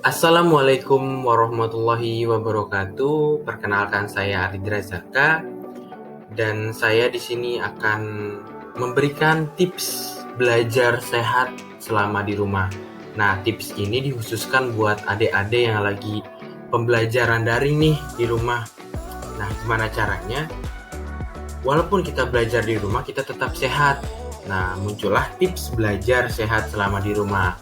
Assalamualaikum warahmatullahi wabarakatuh. Perkenalkan, saya Aridra Zaka dan saya di sini akan memberikan tips belajar sehat selama di rumah. Nah, tips ini dikhususkan buat adik-adik yang lagi pembelajaran daring nih di rumah. Nah, gimana caranya? Walaupun kita belajar di rumah, kita tetap sehat. Nah, muncullah tips belajar sehat selama di rumah.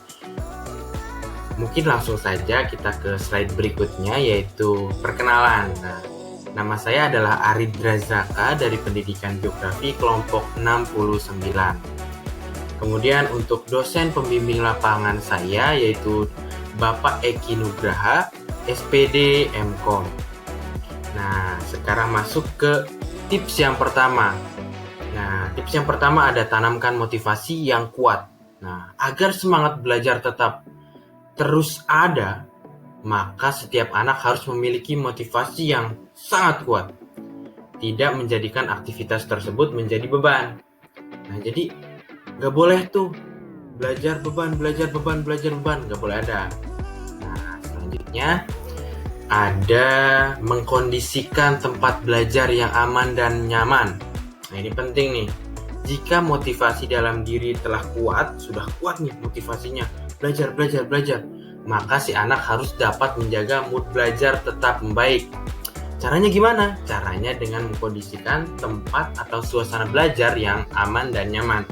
Mungkin langsung saja kita ke slide berikutnya, yaitu perkenalan. Nah, nama saya adalah Aridra Zaka dari Pendidikan Geografi kelompok 69. Kemudian untuk dosen pembimbing lapangan saya yaitu Bapak Eki Nugraha, SPD MKom. Nah, sekarang masuk ke tips yang pertama. Nah, tips yang pertama ada tanamkan motivasi yang kuat. Nah, agar semangat belajar tetap terus ada, maka setiap anak harus memiliki motivasi yang sangat kuat. Tidak menjadikan aktivitas tersebut menjadi beban. Nah, jadi nggak boleh tuh belajar beban, nggak boleh ada. Nah, selanjutnya ada mengkondisikan tempat belajar yang aman dan nyaman. Nah, ini penting nih. Jika motivasi dalam diri telah kuat, sudah kuat nih motivasinya, belajar, maka si anak harus dapat menjaga mood belajar tetap membaik. Caranya gimana? Caranya dengan mengkondisikan tempat atau suasana belajar yang aman dan nyaman.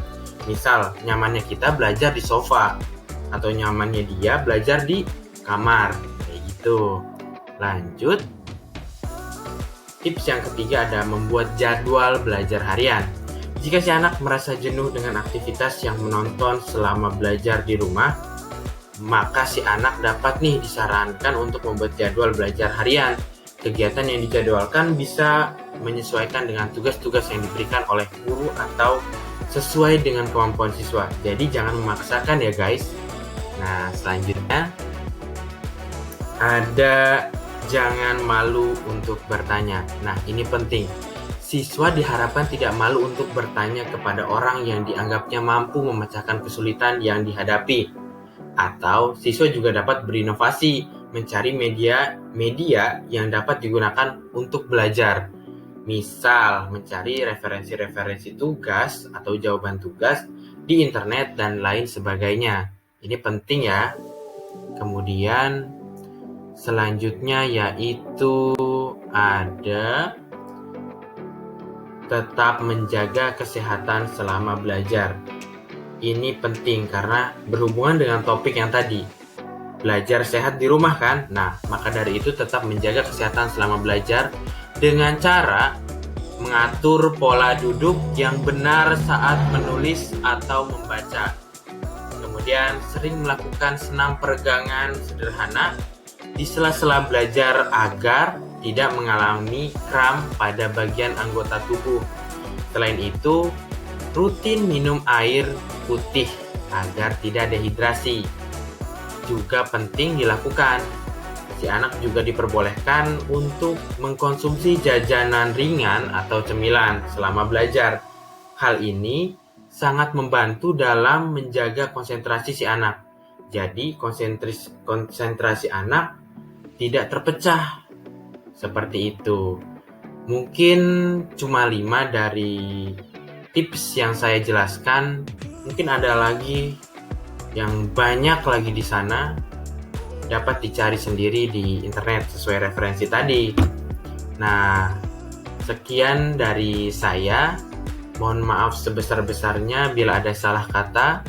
Misal, nyamannya kita belajar di sofa, atau nyamannya dia belajar di kamar, kayak gitu. Lanjut, tips yang ketiga ada membuat jadwal belajar harian. Jika si anak merasa jenuh dengan aktivitas yang menonton selama belajar di rumah, maka si anak dapat nih disarankan untuk membuat jadwal belajar harian. Kegiatan yang dijadwalkan bisa menyesuaikan dengan tugas-tugas yang diberikan oleh guru atau sesuai dengan kemampuan siswa. Jadi jangan memaksakan ya guys. Nah, selanjutnya ada jangan malu untuk bertanya. Nah, ini penting. Siswa diharapkan tidak malu untuk bertanya kepada orang yang dianggapnya mampu memecahkan kesulitan yang dihadapi. Atau siswa juga dapat berinovasi, mencari media yang dapat digunakan untuk belajar. Misal, mencari referensi-referensi tugas atau jawaban tugas di internet dan lain sebagainya. Ini penting ya. Kemudian, selanjutnya yaitu ada tetap menjaga kesehatan selama belajar. Ini penting karena berhubungan dengan topik yang tadi. Belajar sehat di rumah kan? Nah, maka dari itu tetap menjaga kesehatan selama belajar dengan cara mengatur pola duduk yang benar saat menulis atau membaca. Kemudian sering melakukan senam peregangan sederhana di sela-sela belajar agar tidak mengalami kram pada bagian anggota tubuh. Selain itu, rutin minum air putih agar tidak dehidrasi. Juga penting dilakukan. Si anak juga diperbolehkan untuk mengkonsumsi jajanan ringan atau cemilan selama belajar. Hal ini sangat membantu dalam menjaga konsentrasi si anak. Jadi konsentrasi anak tidak terpecah. Seperti itu. Mungkin cuma 5 dari tips yang saya jelaskan. Mungkin ada lagi yang banyak lagi di sana. Dapat dicari sendiri di internet sesuai referensi tadi. Nah, sekian dari saya. Mohon maaf sebesar-besarnya bila ada salah kata.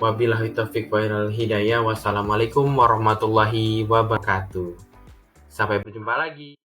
Wabillahi taufiq wal hidayah. Wassalamualaikum warahmatullahi wabarakatuh. Sampai berjumpa lagi.